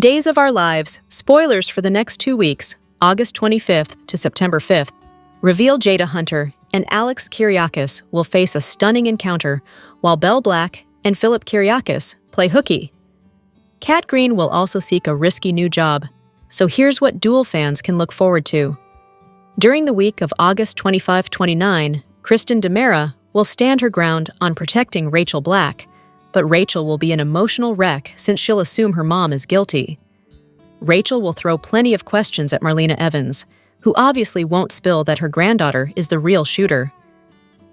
Days of Our Lives, spoilers for the next 2 weeks, August 25th to September 5th, reveal Jada Hunter and Alex Kyriakis will face a stunning encounter while Belle Black and Philip Kyriakis play hooky. Kat Green will also seek a risky new job, so here's what Duel fans can look forward to. During the week of August 25-29, Kristen DiMera will stand her ground on protecting Rachel Black, but Rachel will be an emotional wreck since she'll assume her mom is guilty. Rachel will throw plenty of questions at Marlena Evans, who obviously won't spill that her granddaughter is the real shooter.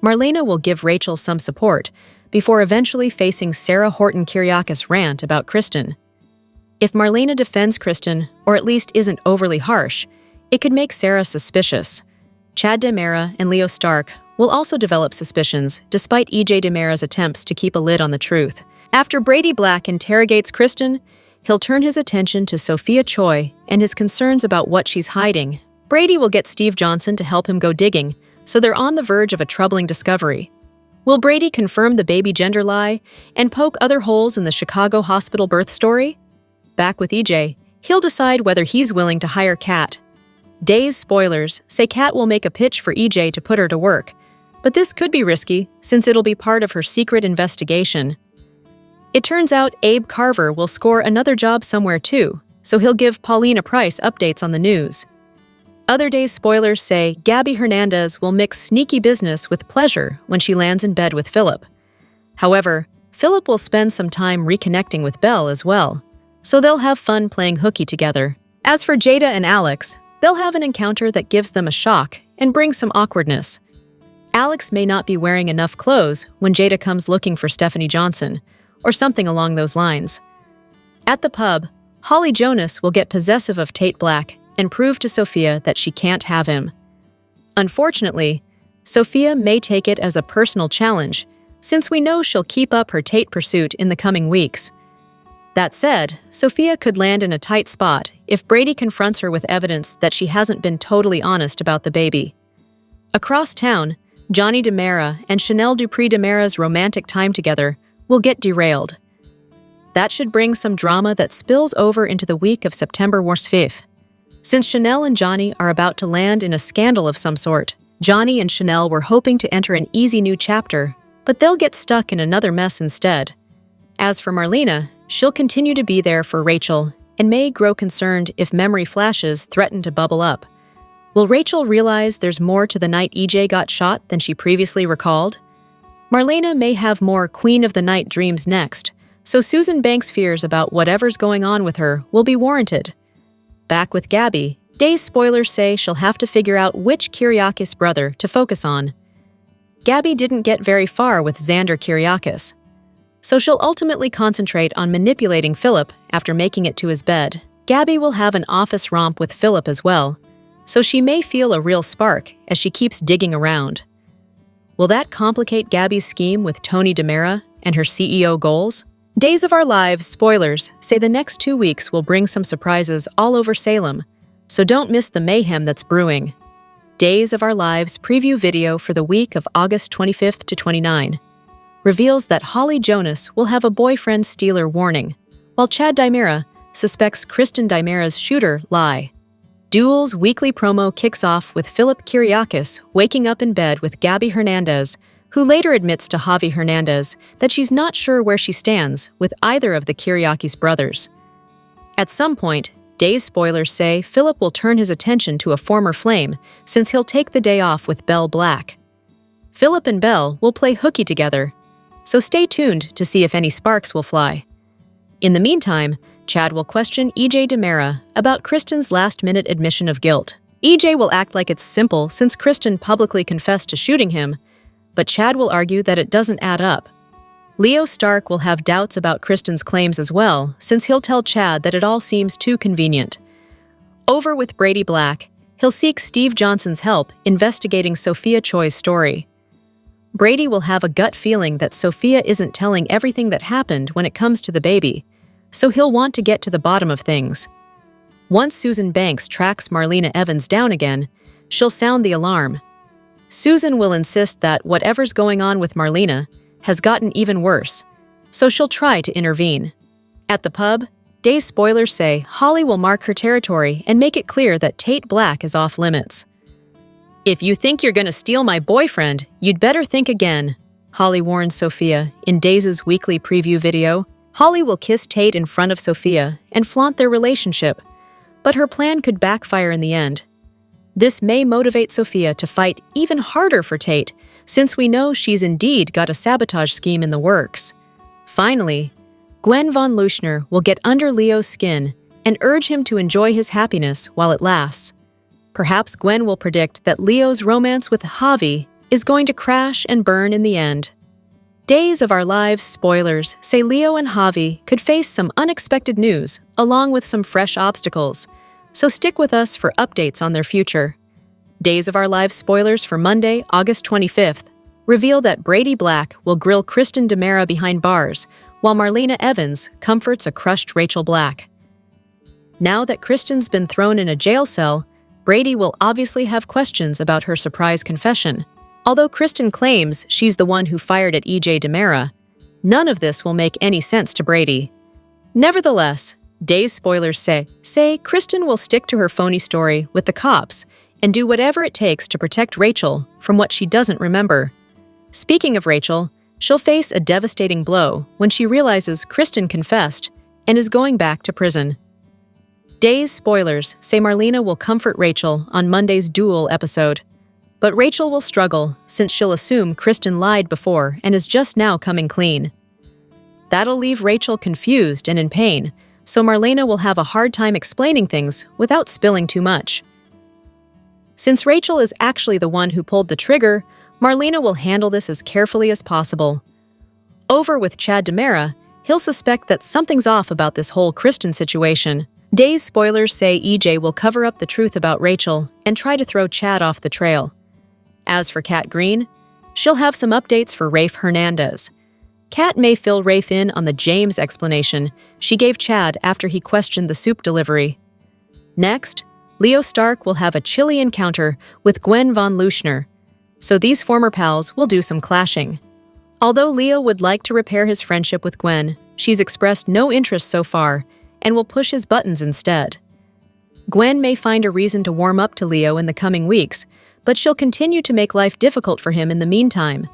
Marlena will give Rachel some support before eventually facing Sarah Horton Kyriakis' rant about Kristen. If Marlena defends Kristen, or at least isn't overly harsh, it could make Sarah suspicious. Chad DiMera and Leo Stark will also develop suspicions despite EJ DiMera's attempts to keep a lid on the truth. After Brady Black interrogates Kristen, he'll turn his attention to Sophia Choi and his concerns about what she's hiding. Brady will get Steve Johnson to help him go digging, so they're on the verge of a troubling discovery. Will Brady confirm the baby gender lie and poke other holes in the Chicago hospital birth story? Back with EJ, he'll decide whether he's willing to hire Kat. Days spoilers say Kat will make a pitch for EJ to put her to work, but this could be risky since it'll be part of her secret investigation. It turns out Abe Carver will score another job somewhere too, so he'll give Paulina Price updates on the news. Other Days spoilers say Gabby Hernandez will mix sneaky business with pleasure when she lands in bed with Philip. However, Philip will spend some time reconnecting with Belle as well, so they'll have fun playing hooky together. As for Jada and Alex, they'll have an encounter that gives them a shock and brings some awkwardness. Alex may not be wearing enough clothes when Jada comes looking for Stephanie Johnson, or something along those lines. At the pub, Holly Jonas will get possessive of Tate Black and prove to Sophia that she can't have him. Unfortunately, Sophia may take it as a personal challenge, since we know she'll keep up her Tate pursuit in the coming weeks. That said, Sophia could land in a tight spot if Brady confronts her with evidence that she hasn't been totally honest about the baby. Across town, Johnny DiMera and Chanel Dupree DiMera's romantic time together will get derailed. That should bring some drama that spills over into the week of September 5th. Since Chanel and Johnny are about to land in a scandal of some sort, Johnny and Chanel were hoping to enter an easy new chapter, but they'll get stuck in another mess instead. As for Marlena, she'll continue to be there for Rachel and may grow concerned if memory flashes threaten to bubble up. Will Rachel realize there's more to the night EJ got shot than she previously recalled? Marlena may have more Queen of the Night dreams next, so Susan Banks' fears about whatever's going on with her will be warranted. Back with Gabby, Days spoilers say she'll have to figure out which Kyriakis brother to focus on. Gabby didn't get very far with Xander Kyriakis, so she'll ultimately concentrate on manipulating Philip after making it to his bed. Gabby will have an office romp with Philip as well, so she may feel a real spark as she keeps digging around. Will that complicate Gabby's scheme with Tony DiMera and her CEO goals? Days of Our Lives spoilers say the next 2 weeks will bring some surprises all over Salem, so don't miss the mayhem that's brewing. Days of Our Lives preview video for the week of August 25th to 29 reveals that Holly Jonas will have a boyfriend stealer warning, while Chad DiMera suspects Kristen DiMera's shooter lie. Duel's weekly promo kicks off with Philip Kyriakis waking up in bed with Gabby Hernandez, who later admits to Javi Hernandez that she's not sure where she stands with either of the Kyriakis brothers. At some point, Days spoilers say Philip will turn his attention to a former flame since he'll take the day off with Belle Black. Philip and Belle will play hooky together, so stay tuned to see if any sparks will fly. In the meantime, Chad will question EJ DiMera about Kristen's last-minute admission of guilt. EJ will act like it's simple since Kristen publicly confessed to shooting him, but Chad will argue that it doesn't add up. Leo Stark will have doubts about Kristen's claims as well, since he'll tell Chad that it all seems too convenient. Over with Brady Black, he'll seek Steve Johnson's help investigating Sophia Choi's story. Brady will have a gut feeling that Sophia isn't telling everything that happened when it comes to the baby, so he'll want to get to the bottom of things. Once Susan Banks tracks Marlena Evans down again, she'll sound the alarm. Susan will insist that whatever's going on with Marlena has gotten even worse, so she'll try to intervene. At the pub, Days spoilers say Holly will mark her territory and make it clear that Tate Black is off limits. "If you think you're gonna steal my boyfriend, you'd better think again," Holly warns Sophia in Days' weekly preview video. Holly will kiss Tate in front of Sophia and flaunt their relationship, but her plan could backfire in the end. This may motivate Sophia to fight even harder for Tate, since we know she's indeed got a sabotage scheme in the works. Finally, Gwen von Leuschner will get under Leo's skin and urge him to enjoy his happiness while it lasts. Perhaps Gwen will predict that Leo's romance with Javi is going to crash and burn in the end. Days of Our Lives spoilers say Leo and Javi could face some unexpected news along with some fresh obstacles, so stick with us for updates on their future. Days of Our Lives spoilers for Monday, August 25th reveal that Brady Black will grill Kristen DiMera behind bars, while Marlena Evans comforts a crushed Rachel Black. Now that Kristen's been thrown in a jail cell, Brady will obviously have questions about her surprise confession. Although Kristen claims she's the one who fired at EJ DiMera, none of this will make any sense to Brady. Nevertheless, Days spoilers say Kristen will stick to her phony story with the cops and do whatever it takes to protect Rachel from what she doesn't remember. Speaking of Rachel, she'll face a devastating blow when she realizes Kristen confessed and is going back to prison. Days spoilers say Marlena will comfort Rachel on Monday's Duel episode, but Rachel will struggle since she'll assume Kristen lied before and is just now coming clean. That'll leave Rachel confused and in pain, so Marlena will have a hard time explaining things without spilling too much. Since Rachel is actually the one who pulled the trigger, Marlena will handle this as carefully as possible. Over with Chad DiMera, he'll suspect that something's off about this whole Kristen situation. Days spoilers say EJ will cover up the truth about Rachel and try to throw Chad off the trail. As for Kat Green, she'll have some updates for Rafe Hernandez. Kat may fill Rafe in on the James explanation she gave Chad after he questioned the soup delivery. Next, Leo Stark will have a chilly encounter with Gwen von Leuschner, so these former pals will do some clashing. Although Leo would like to repair his friendship with Gwen, she's expressed no interest so far and will push his buttons instead. Gwen may find a reason to warm up to Leo in the coming weeks, but she'll continue to make life difficult for him in the meantime.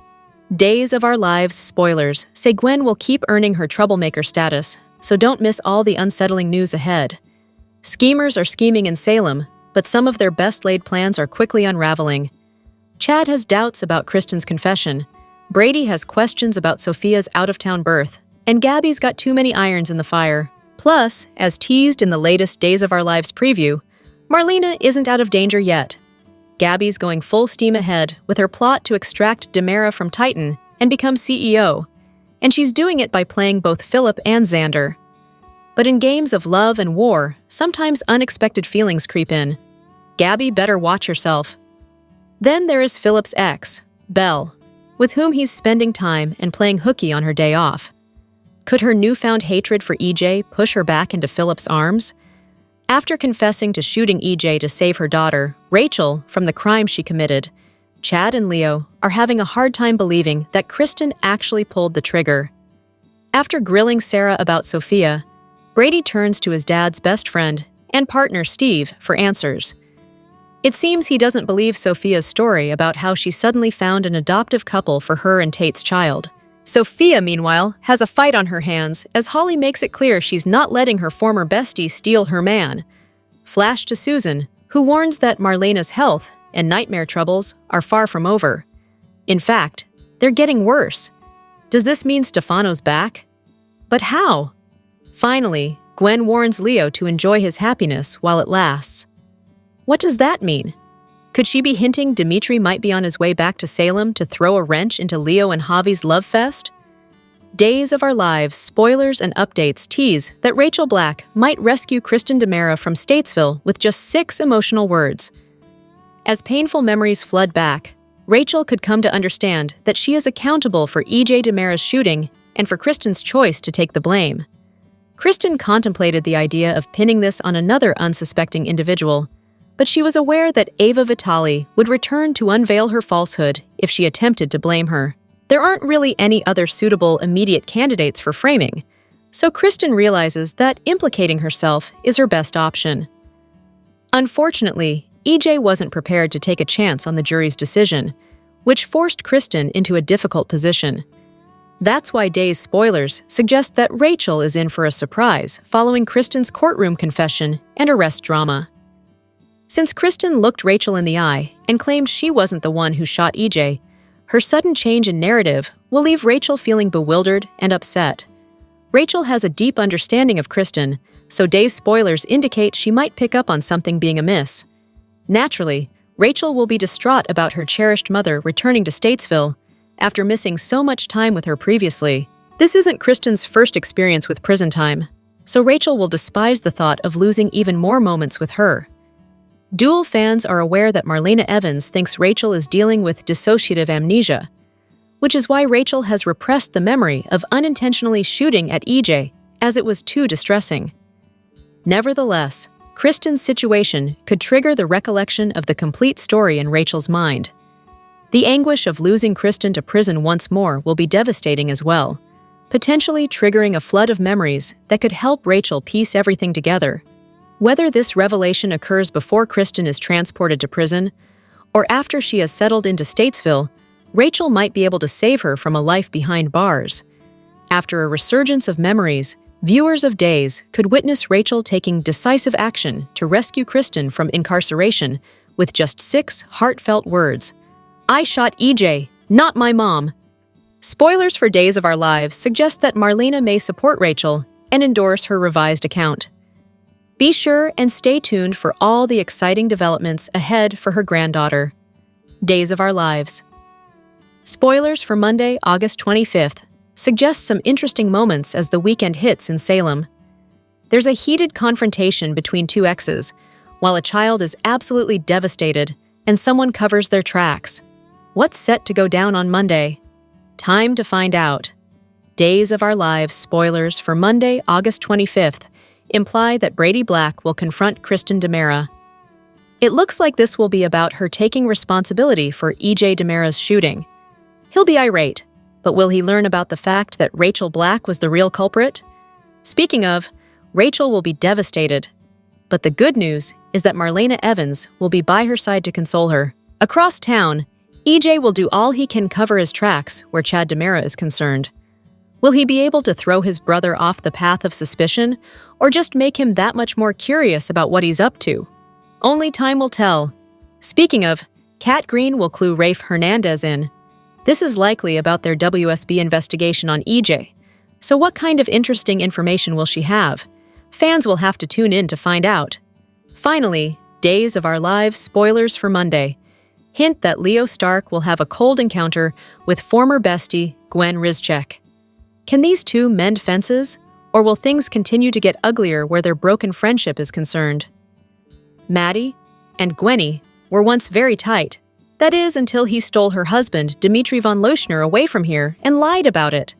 Days of Our Lives spoilers say Gwen will keep earning her troublemaker status, so don't miss all the unsettling news ahead. Schemers are scheming in Salem, but some of their best-laid plans are quickly unraveling. Chad has doubts about Kristen's confession, Brady has questions about Sophia's out-of-town birth, and Gabby's got too many irons in the fire. Plus, as teased in the latest Days of Our Lives preview, Marlena isn't out of danger yet. Gabby's going full steam ahead with her plot to extract DiMera from Titan and become CEO, and she's doing it by playing both Philip and Xander. But in games of love and war, sometimes unexpected feelings creep in. Gabby better watch herself. Then there is Philip's ex, Belle, with whom he's spending time and playing hooky on her day off. Could her newfound hatred for EJ push her back into Philip's arms? After confessing to shooting EJ to save her daughter, Rachel, from the crime she committed, Chad and Leo are having a hard time believing that Kristen actually pulled the trigger. After grilling Sarah about Sophia, Brady turns to his dad's best friend and partner Steve for answers. It seems he doesn't believe Sophia's story about how she suddenly found an adoptive couple for her and Tate's child. Sophia, meanwhile, has a fight on her hands as Holly makes it clear she's not letting her former bestie steal her man. Flash to Susan, who warns that Marlena's health and nightmare troubles are far from over. In fact, they're getting worse. Does this mean Stefano's back? But how? Finally, Gwen warns Leo to enjoy his happiness while it lasts. What does that mean? Could she be hinting Dimitri might be on his way back to Salem to throw a wrench into Leo and Javi's love fest? Days of Our Lives spoilers and updates tease that Rachel Black might rescue Kristen DiMera from Statesville with just 6 emotional words. As painful memories flood back, Rachel could come to understand that she is accountable for EJ DiMera's shooting and for Kristen's choice to take the blame. Kristen contemplated the idea of pinning this on another unsuspecting individual, but she was aware that Ava Vitali would return to unveil her falsehood if she attempted to blame her. There aren't really any other suitable immediate candidates for framing, So Kristen realizes that implicating herself is her best option. Unfortunately, EJ wasn't prepared to take a chance on the jury's decision, which forced Kristen into a difficult position. That's why Day's spoilers suggest that Rachel is in for a surprise following Kristen's courtroom confession and arrest drama. Since Kristen looked Rachel in the eye and claimed she wasn't the one who shot EJ, her sudden change in narrative will leave Rachel feeling bewildered and upset. Rachel has a deep understanding of Kristen, so Day's spoilers indicate she might pick up on something being amiss. Naturally, Rachel will be distraught about her cherished mother returning to Statesville after missing so much time with her previously. This isn't Kristen's first experience with prison time, so Rachel will despise the thought of losing even more moments with her. Duel fans are aware that Marlena Evans thinks Rachel is dealing with dissociative amnesia, which is why Rachel has repressed the memory of unintentionally shooting at EJ, as it was too distressing. Nevertheless, Kristen's situation could trigger the recollection of the complete story in Rachel's mind. The anguish of losing Kristen to prison once more will be devastating as well, potentially triggering a flood of memories that could help Rachel piece everything together. Whether this revelation occurs before Kristen is transported to prison, or after she has settled into Statesville, Rachel might be able to save her from a life behind bars. After a resurgence of memories, viewers of Days could witness Rachel taking decisive action to rescue Kristen from incarceration with just 6 heartfelt words. "I shot EJ, not my mom." Spoilers for Days of Our Lives suggest that Marlena may support Rachel and endorse her revised account. Be sure and stay tuned for all the exciting developments ahead for her granddaughter. Days of Our Lives. Spoilers for Monday, August 25th suggest some interesting moments as the weekend hits in Salem. There's a heated confrontation between 2 exes, while a child is absolutely devastated and someone covers their tracks. What's set to go down on Monday? Time to find out. Days of Our Lives spoilers for Monday, August 25th imply that Brady Black will confront Kristen DiMera. It looks like this will be about her taking responsibility for EJ DiMera's shooting. He'll be irate, but will he learn about the fact that Rachel Black was the real culprit? Speaking of, Rachel will be devastated. But the good news is that Marlena Evans will be by her side to console her. Across town, EJ will do all he can cover his tracks where Chad DiMera is concerned. Will he be able to throw his brother off the path of suspicion, or just make him that much more curious about what he's up to? Only time will tell. Speaking of, Kat Green will clue Rafe Hernandez in. This is likely about their WSB investigation on EJ. So what kind of interesting information will she have? Fans will have to tune in to find out. Finally, Days of Our Lives spoilers for Monday. Hint that Leo Stark will have a cold encounter with former bestie Gwen Rizchek. Can these two mend fences, or will things continue to get uglier where their broken friendship is concerned? Maddie and Gwenny were once very tight. That is, until he stole her husband, Dmitry von Lochner, away from here and lied about it.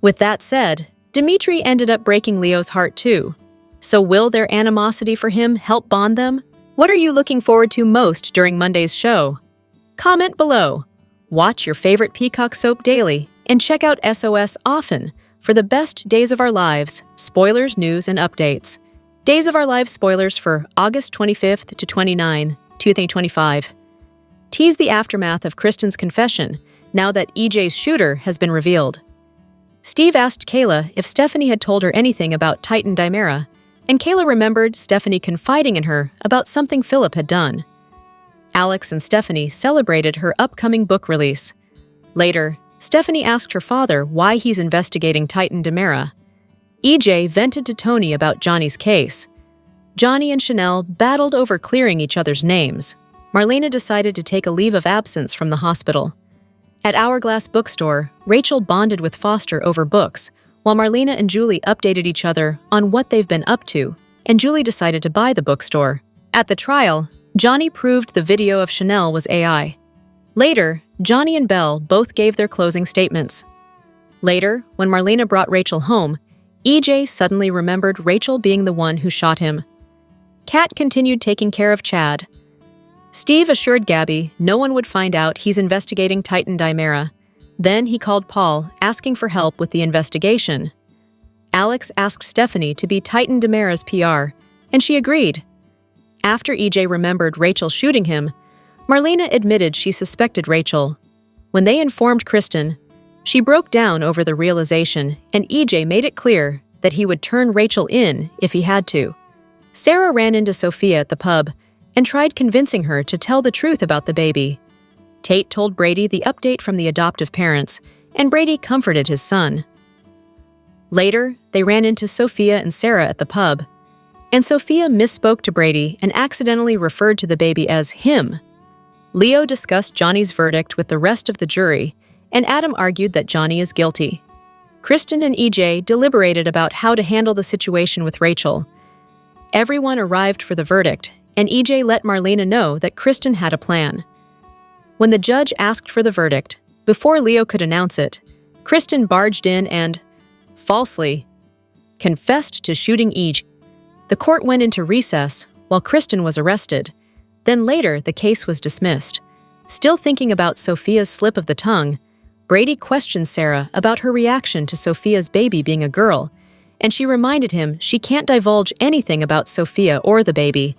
With that said, Dmitry ended up breaking Leo's heart too. So will their animosity for him help bond them? What are you looking forward to most during Monday's show? Comment below. Watch your favorite Peacock soap daily and check out SOS often for the best Days of Our Lives, spoilers, news, and updates. Days of Our Lives spoilers for August 25th to 29, 2025. Tease the aftermath of Kristen's confession now that EJ's shooter has been revealed. Steve asked Kayla if Stephanie had told her anything about Titan DiMera, and Kayla remembered Stephanie confiding in her about something Philip had done. Alex and Stephanie celebrated her upcoming book release. Later, Stephanie asked her father why he's investigating Titan DiMera. EJ vented to Tony about Johnny's case. Johnny and Chanel battled over clearing each other's names. Marlena decided to take a leave of absence from the hospital. At Hourglass Bookstore, Rachel bonded with Foster over books, while Marlena and Julie updated each other on what they've been up to, and Julie decided to buy the bookstore. At the trial, Johnny proved the video of Chanel was AI. Later, Johnny and Belle both gave their closing statements. Later, when Marlena brought Rachel home, EJ suddenly remembered Rachel being the one who shot him. Kat continued taking care of Chad. Steve assured Gabby no one would find out he's investigating Titan DiMera. Then he called Paul, asking for help with the investigation. Alex asked Stephanie to be Titan DiMera's PR, and she agreed. After EJ remembered Rachel shooting him, Marlena admitted she suspected Rachel. When they informed Kristen, she broke down over the realization, and EJ made it clear that he would turn Rachel in if he had to. Sarah ran into Sophia at the pub and tried convincing her to tell the truth about the baby. Tate told Brady the update from the adoptive parents, and Brady comforted his son. Later, they ran into Sophia and Sarah at the pub, and Sophia misspoke to Brady and accidentally referred to the baby as him. Leo discussed Johnny's verdict with the rest of the jury, and Adam argued that Johnny is guilty. Kristen and EJ deliberated about how to handle the situation with Rachel. Everyone arrived for the verdict, and EJ let Marlena know that Kristen had a plan. When the judge asked for the verdict, before Leo could announce it, Kristen barged in and, falsely, confessed to shooting EJ. The court went into recess while Kristen was arrested. Then later, the case was dismissed. Still thinking about Sophia's slip of the tongue, Brady questioned Sarah about her reaction to Sophia's baby being a girl, and she reminded him she can't divulge anything about Sophia or the baby.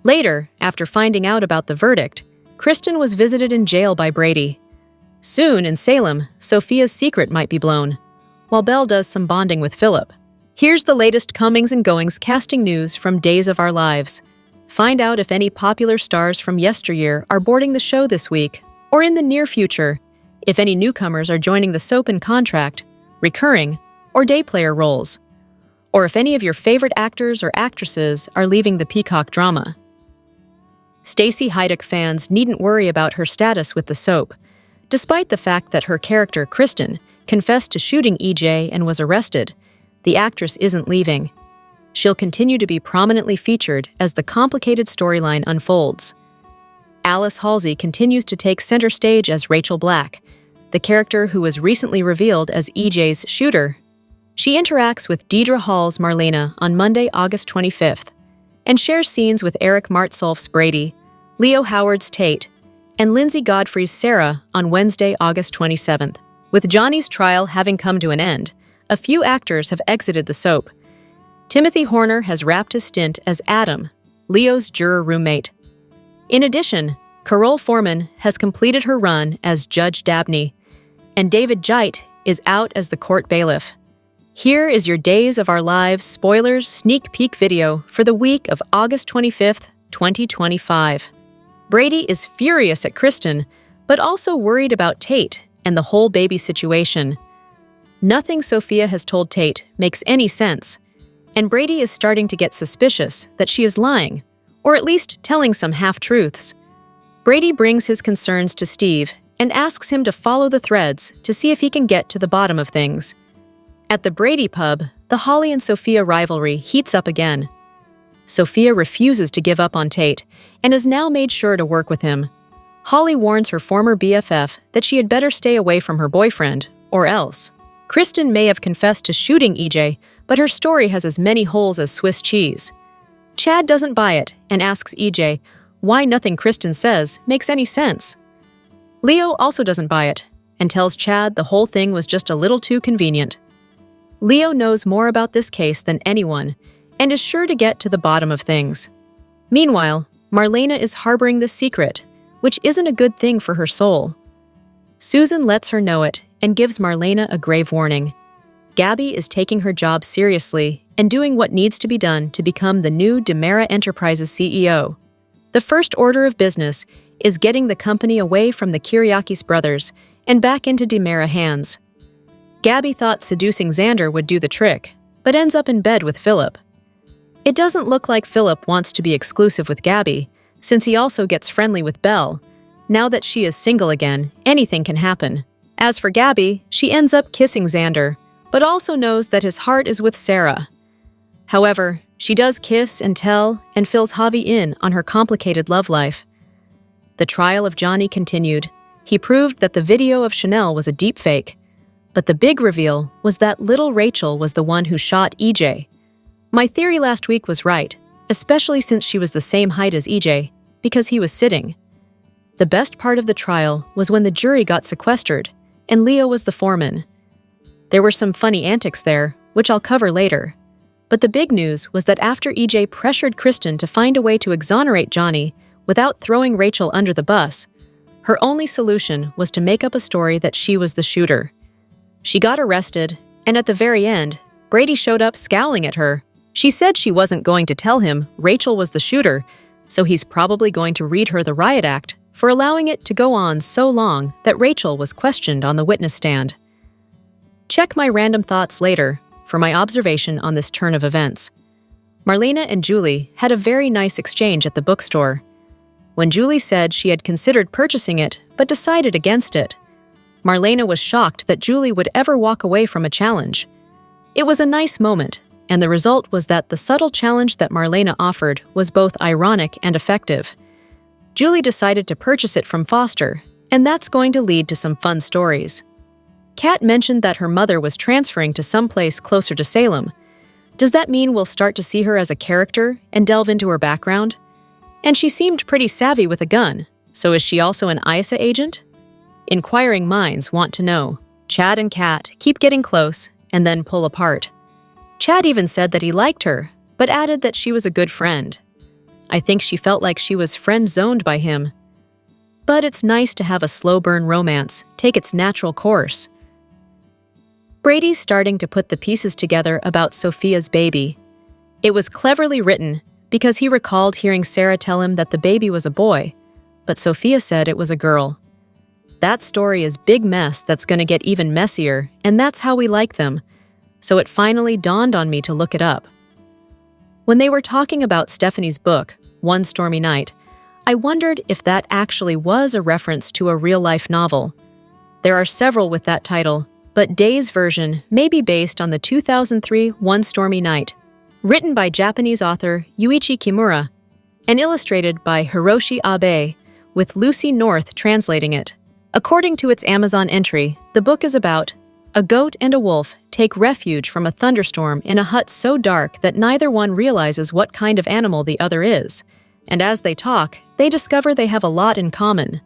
Later, after finding out about the verdict, Kristen was visited in jail by Brady. Soon, in Salem, Sophia's secret might be blown, while Belle does some bonding with Philip. Here's the latest comings and goings casting news from Days of Our Lives. Find out if any popular stars from yesteryear are boarding the show this week, or in the near future, if any newcomers are joining the soap in contract, recurring, or day player roles, or if any of your favorite actors or actresses are leaving the Peacock drama. Stacey Heiduck fans needn't worry about her status with the soap. Despite the fact that her character, Kristen, confessed to shooting EJ and was arrested, the actress isn't leaving. She'll continue to be prominently featured as the complicated storyline unfolds. Alice Halsey continues to take center stage as Rachel Black, the character who was recently revealed as EJ's shooter. She interacts with Deidre Hall's Marlena on Monday, August 25th, and shares scenes with Eric Martsolf's Brady, Leo Howard's Tate, and Lindsay Godfrey's Sarah on Wednesday, August 27th. With Johnny's trial having come to an end, a few actors have exited the soap. Timothy Horner has wrapped his stint as Adam, Leo's juror roommate. In addition, Carole Foreman has completed her run as Judge Dabney, and David Jite is out as the court bailiff. Here is your Days of Our Lives spoilers sneak peek video for the week of August 25th, 2025. Brady is furious at Kristen, but also worried about Tate and the whole baby situation. Nothing Sophia has told Tate makes any sense, and Brady is starting to get suspicious that she is lying, or at least telling some half-truths. Brady brings his concerns to Steve and asks him to follow the threads to see if he can get to the bottom of things. At the Brady pub, the Holly and Sophia rivalry heats up again. Sophia refuses to give up on Tate and has now made sure to work with him. Holly warns her former BFF that she had better stay away from her boyfriend, or else. Kristen may have confessed to shooting EJ, but her story has as many holes as Swiss cheese. Chad doesn't buy it and asks EJ why nothing Kristen says makes any sense. Leo also doesn't buy it and tells Chad the whole thing was just a little too convenient. Leo knows more about this case than anyone and is sure to get to the bottom of things. Meanwhile, Marlena is harboring this secret, which isn't a good thing for her soul. Susan lets her know it and gives Marlena a grave warning. Gabby is taking her job seriously and doing what needs to be done to become the new DiMera Enterprises CEO. The first order of business is getting the company away from the Kyriakis brothers and back into DiMera hands. Gabby thought seducing Xander would do the trick, but ends up in bed with Philip. It doesn't look like Philip wants to be exclusive with Gabby, since he also gets friendly with Belle. Now that she is single again, anything can happen. As for Gabby, she ends up kissing Xander, but also knows that his heart is with Sarah. However, she does kiss and tell and fills Javi in on her complicated love life. The trial of Johnny continued. He proved that the video of Chanel was a deepfake, but the big reveal was that little Rachel was the one who shot EJ. My theory last week was right, especially since she was the same height as EJ, because he was sitting. The best part of the trial was when the jury got sequestered, and Leo was the foreman. There were some funny antics there, which I'll cover later. But the big news was that after EJ pressured Kristen to find a way to exonerate Johnny without throwing Rachel under the bus, her only solution was to make up a story that she was the shooter. She got arrested, and at the very end, Brady showed up scowling at her. She said she wasn't going to tell him Rachel was the shooter, so he's probably going to read her the riot act for allowing it to go on so long that Rachel was questioned on the witness stand. Check my random thoughts later for my observation on this turn of events. Marlena and Julie had a very nice exchange at the bookstore. When Julie said she had considered purchasing it but decided against it, Marlena was shocked that Julie would ever walk away from a challenge. It was a nice moment, and the result was that the subtle challenge that Marlena offered was both ironic and effective. Julie decided to purchase it from Foster, and that's going to lead to some fun stories. Kat mentioned that her mother was transferring to someplace closer to Salem. Does that mean we'll start to see her as a character and delve into her background? And she seemed pretty savvy with a gun, so is she also an ISA agent? Inquiring minds want to know. Chad and Kat keep getting close and then pull apart. Chad even said that he liked her, but added that she was a good friend. I think she felt like she was friend-zoned by him. But it's nice to have a slow-burn romance take its natural course. Brady's starting to put the pieces together about Sophia's baby. It was cleverly written because he recalled hearing Sarah tell him that the baby was a boy, but Sophia said it was a girl. That story is big mess that's going to get even messier, and that's how we like them. So it finally dawned on me to look it up. When they were talking about Stephanie's book, One Stormy Night, I wondered if that actually was a reference to a real-life novel. There are several with that title, but Day's version may be based on the 2003 One Stormy Night, written by Japanese author Yuichi Kimura and illustrated by Hiroshi Abe, with Lucy North translating it. According to its Amazon entry, the book is about a goat and a wolf take refuge from a thunderstorm in a hut so dark that neither one realizes what kind of animal the other is, and as they talk, they discover they have a lot in common.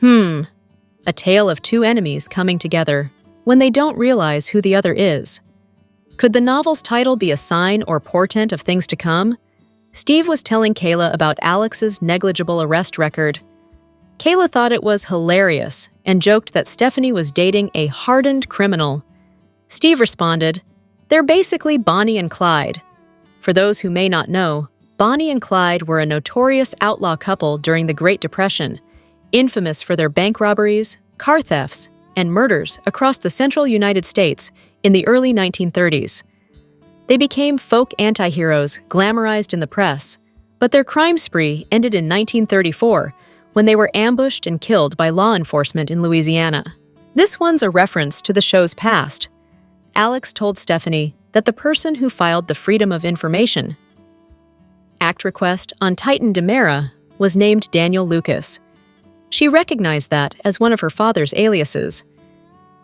A tale of two enemies coming together when they don't realize who the other is. Could the novel's title be a sign or portent of things to come? Steve was telling Kayla about Alex's negligible arrest record. Kayla thought it was hilarious and joked that Stephanie was dating a hardened criminal. Steve responded, "They're basically Bonnie and Clyde." For those who may not know, Bonnie and Clyde were a notorious outlaw couple during the Great Depression, infamous for their bank robberies, car thefts, and murders across the central United States in the early 1930s. They became folk anti-heroes glamorized in the press, but their crime spree ended in 1934 when they were ambushed and killed by law enforcement in Louisiana. This one's a reference to the show's past. Alex told Stephanie that the person who filed the Freedom of Information Act request on Titan DiMera was named Daniel Lucas. She recognized that as one of her father's aliases.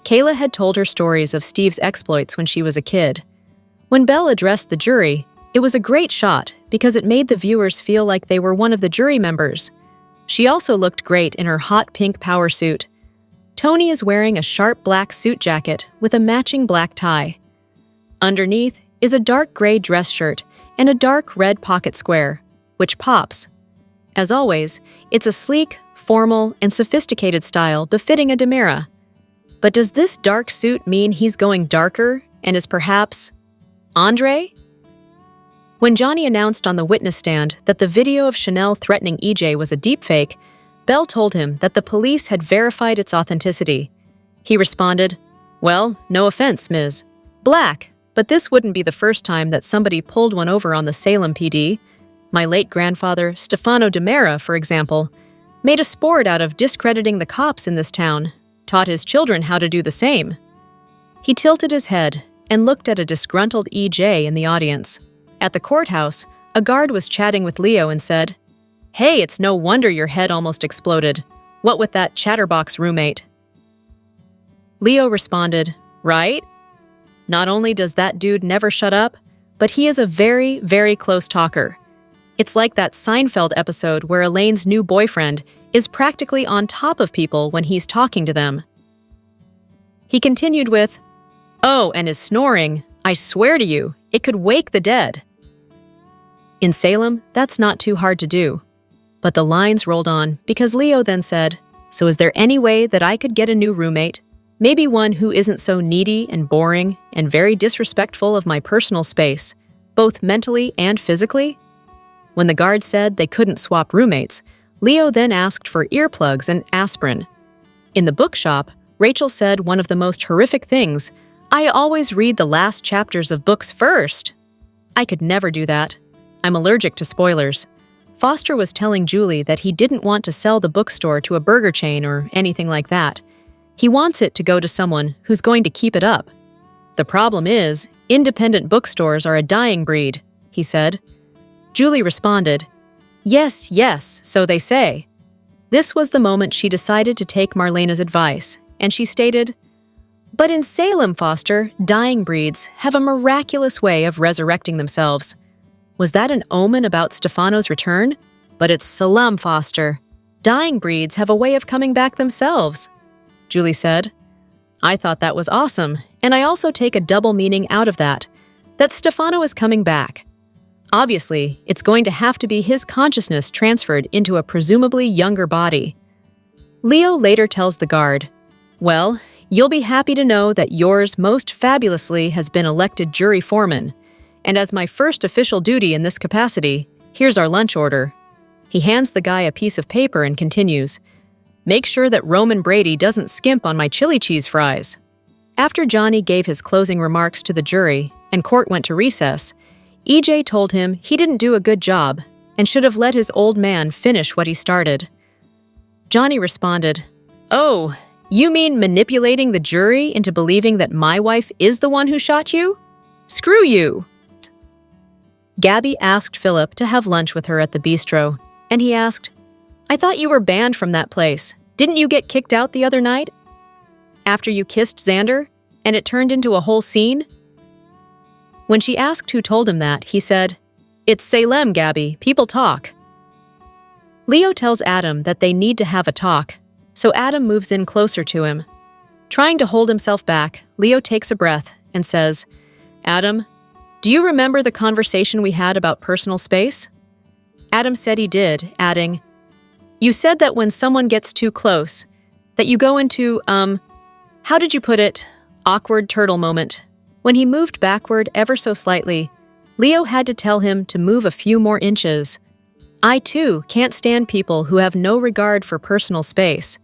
Kayla had told her stories of Steve's exploits when she was a kid. When Belle addressed the jury, it was a great shot because it made the viewers feel like they were one of the jury members. She also looked great in her hot pink power suit. Tony is wearing a sharp black suit jacket with a matching black tie. Underneath is a dark gray dress shirt and a dark red pocket square, which pops. As always, it's a sleek, formal, and sophisticated style befitting a DiMera. But does this dark suit mean he's going darker and is perhaps Andre? When Johnny announced on the witness stand that the video of Chanel threatening EJ was a deepfake, Belle told him that the police had verified its authenticity. He responded, "Well, no offense, Ms. Black, but this wouldn't be the first time that somebody pulled one over on the Salem PD. My late grandfather, Stefano DiMera, for example, made a sport out of discrediting the cops in this town, taught his children how to do the same." He tilted his head and looked at a disgruntled EJ in the audience. At the courthouse, a guard was chatting with Leo and said, "Hey, it's no wonder your head almost exploded. What with that chatterbox roommate?" Leo responded, "Right? Not only does that dude never shut up, but he is a very, very close talker. It's like that Seinfeld episode where Elaine's new boyfriend is practically on top of people when he's talking to them." He continued with, "Oh, and his snoring. I swear to you, it could wake the dead. In Salem, that's not too hard to do. But the lines rolled on because Leo then said, "So is there any way that I could get a new roommate? Maybe one who isn't so needy and boring and very disrespectful of my personal space, both mentally and physically?" When the guard said they couldn't swap roommates, Leo then asked for earplugs and aspirin. In the bookshop, Rachel said one of the most horrific things, "I always read the last chapters of books first." I could never do that. I'm allergic to spoilers. Foster was telling Julie that he didn't want to sell the bookstore to a burger chain or anything like that. He wants it to go to someone who's going to keep it up. The problem is, independent bookstores are a dying breed, he said. Julie responded, "Yes, yes, so they say." This was the moment she decided to take Marlena's advice, and she stated, "But in Salem, Foster, dying breeds have a miraculous way of resurrecting themselves. Was that an omen about Stefano's return? But it's Salem, Foster. Dying breeds have a way of coming back themselves," Julie said. "I thought that was awesome, and I also take a double meaning out of that Stefano is coming back. Obviously, it's going to have to be his consciousness transferred into a presumably younger body." Leo later tells the guard, "Well, you'll be happy to know that yours most fabulously has been elected jury foreman. And as my first official duty in this capacity, here's our lunch order." He hands the guy a piece of paper and continues, "Make sure that Roman Brady doesn't skimp on my chili cheese fries." After Johnny gave his closing remarks to the jury and court went to recess, EJ told him he didn't do a good job and should have let his old man finish what he started. Johnny responded, "Oh, you mean manipulating the jury into believing that my wife is the one who shot you? Screw you!" Gabby asked Philip to have lunch with her at the bistro, and he asked, "I thought you were banned from that place. Didn't you get kicked out the other night? After you kissed Xander, and it turned into a whole scene?" When she asked who told him that, he said, "It's Salem, Gabby. People talk." Leo tells Adam that they need to have a talk, so Adam moves in closer to him. Trying to hold himself back, Leo takes a breath and says, "Adam, do you remember the conversation we had about personal space?" Adam said he did, adding, "You said that when someone gets too close, that you go into, how did you put it? Awkward turtle moment." When he moved backward ever so slightly, Leo had to tell him to move a few more inches. I, too, can't stand people who have no regard for personal space.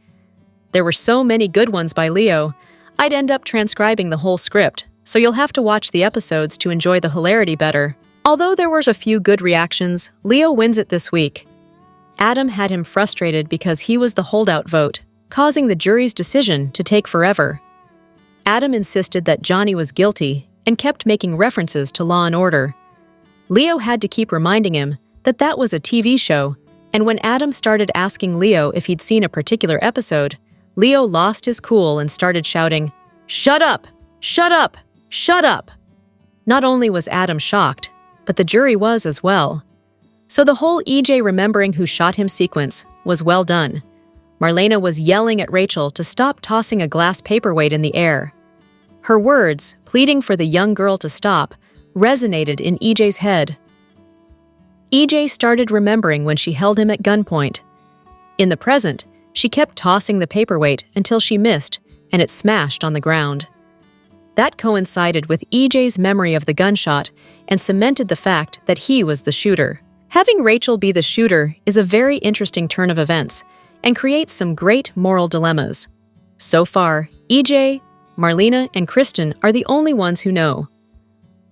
There were so many good ones by Leo, I'd end up transcribing the whole script, so you'll have to watch the episodes to enjoy the hilarity better. Although there were a few good reactions, Leo wins it this week. Adam had him frustrated because he was the holdout vote, causing the jury's decision to take forever. Adam insisted that Johnny was guilty and kept making references to Law & Order. Leo had to keep reminding him that that was a TV show, and when Adam started asking Leo if he'd seen a particular episode, Leo lost his cool and started shouting, "Shut up! Shut up! Shut up!" Not only was Adam shocked, but the jury was as well. So the whole EJ remembering who shot him sequence was well done. Marlena was yelling at Rachel to stop tossing a glass paperweight in the air. Her words, pleading for the young girl to stop, resonated in EJ's head. EJ started remembering when she held him at gunpoint. In the present, she kept tossing the paperweight until she missed and it smashed on the ground. That coincided with EJ's memory of the gunshot and cemented the fact that he was the shooter. Having Rachel be the shooter is a very interesting turn of events and creates some great moral dilemmas. So far, EJ, Marlena, and Kristen are the only ones who know.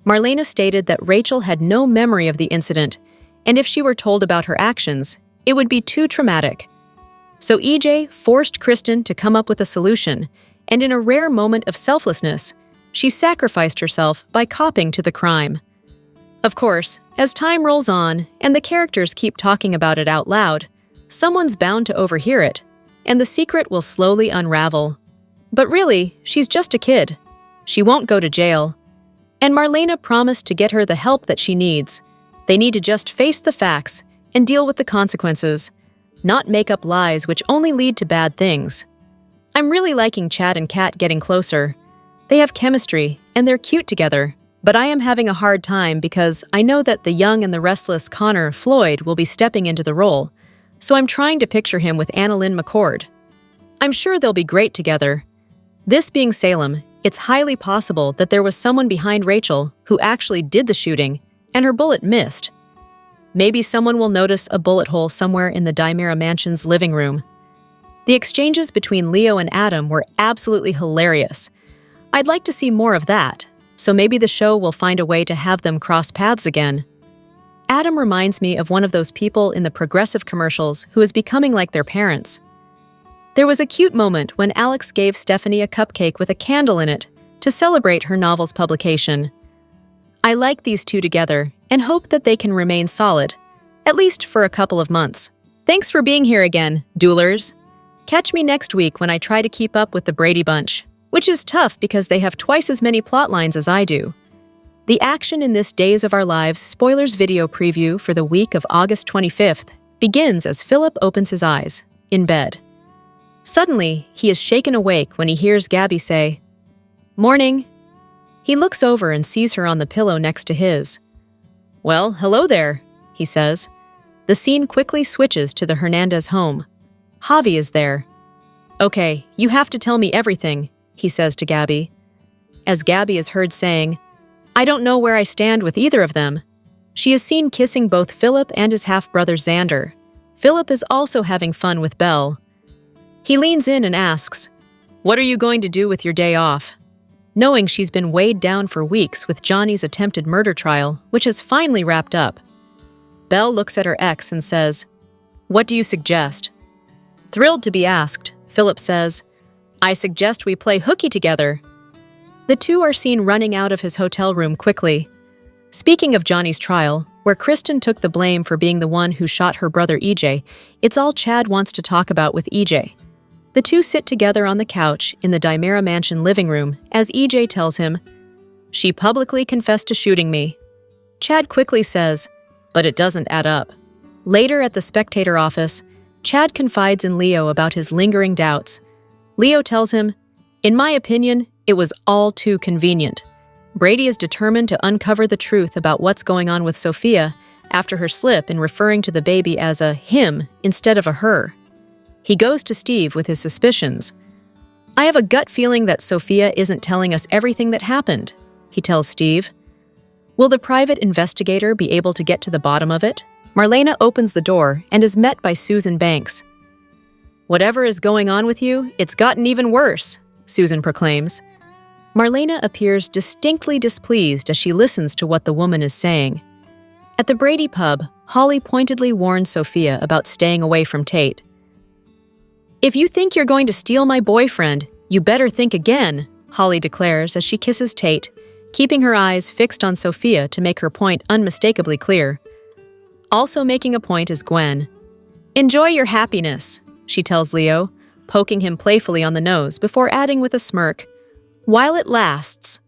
Marlena stated that Rachel had no memory of the incident, and if she were told about her actions, it would be too traumatic. So EJ forced Kristen to come up with a solution, and in a rare moment of selflessness, she sacrificed herself by copping to the crime. Of course, as time rolls on and the characters keep talking about it out loud, someone's bound to overhear it, and the secret will slowly unravel. But really, she's just a kid. She won't go to jail. And Marlena promised to get her the help that she needs. They need to just face the facts and deal with the consequences, not make up lies which only lead to bad things. I'm really liking Chad and Kat getting closer. They have chemistry, and they're cute together. But I am having a hard time because I know that the young and the restless Connor Floyd will be stepping into the role, so I'm trying to picture him with Annalyn McCord. I'm sure they'll be great together. This being Salem, it's highly possible that there was someone behind Rachel who actually did the shooting, and her bullet missed. Maybe someone will notice a bullet hole somewhere in the Dimera Mansion's living room. The exchanges between Leo and Adam were absolutely hilarious. I'd like to see more of that, so maybe the show will find a way to have them cross paths again. Adam reminds me of one of those people in the Progressive commercials who is becoming like their parents. There was a cute moment when Alex gave Stephanie a cupcake with a candle in it to celebrate her novel's publication. I like these two together and hope that they can remain solid, at least for a couple of months. Thanks for being here again, duelers. Catch me next week when I try to keep up with the Brady Bunch, which is tough because they have twice as many plot lines as I do. The action in this Days of Our Lives spoilers video preview for the week of August 25th begins as Philip opens his eyes, in bed. Suddenly, he is shaken awake when he hears Gabby say, "Morning." He looks over and sees her on the pillow next to his. "Well, hello there," he says. The scene quickly switches to the Hernandez home. Javi is there. "Okay, you have to tell me everything," he says to Gabby. As Gabby is heard saying, "I don't know where I stand with either of them," she is seen kissing both Philip and his half-brother Xander. Philip is also having fun with Belle. He leans in and asks, "What are you going to do with your day off?" Knowing she's been weighed down for weeks with Johnny's attempted murder trial, which has finally wrapped up. Belle looks at her ex and says, "What do you suggest?" Thrilled to be asked, Philip says, "I suggest we play hooky together." The two are seen running out of his hotel room quickly. Speaking of Johnny's trial, where Kristen took the blame for being the one who shot her brother EJ, it's all Chad wants to talk about with EJ. The two sit together on the couch in the Dimera Mansion living room as EJ tells him, "She publicly confessed to shooting me." Chad quickly says, "But it doesn't add up." Later at the Spectator office, Chad confides in Leo about his lingering doubts. Leo tells him, "In my opinion, it was all too convenient." Brady is determined to uncover the truth about what's going on with Sophia after her slip in referring to the baby as a him instead of a her. He goes to Steve with his suspicions. "I have a gut feeling that Sophia isn't telling us everything that happened," he tells Steve. Will the private investigator be able to get to the bottom of it? Marlena opens the door and is met by Susan Banks. "Whatever is going on with you, it's gotten even worse," Susan proclaims. Marlena appears distinctly displeased as she listens to what the woman is saying. At the Brady pub, Holly pointedly warns Sophia about staying away from Tate. "If you think you're going to steal my boyfriend, you better think again," Holly declares as she kisses Tate, keeping her eyes fixed on Sophia to make her point unmistakably clear. Also making a point is Gwen. "Enjoy your happiness," she tells Leo, poking him playfully on the nose before adding with a smirk, "while it lasts."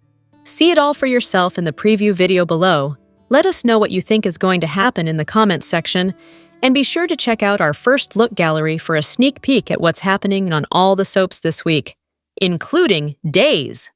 See it all for yourself in the preview video below. Let us know what you think is going to happen in the comments section, and be sure to check out our first look gallery for a sneak peek at what's happening on all the soaps this week, including Days.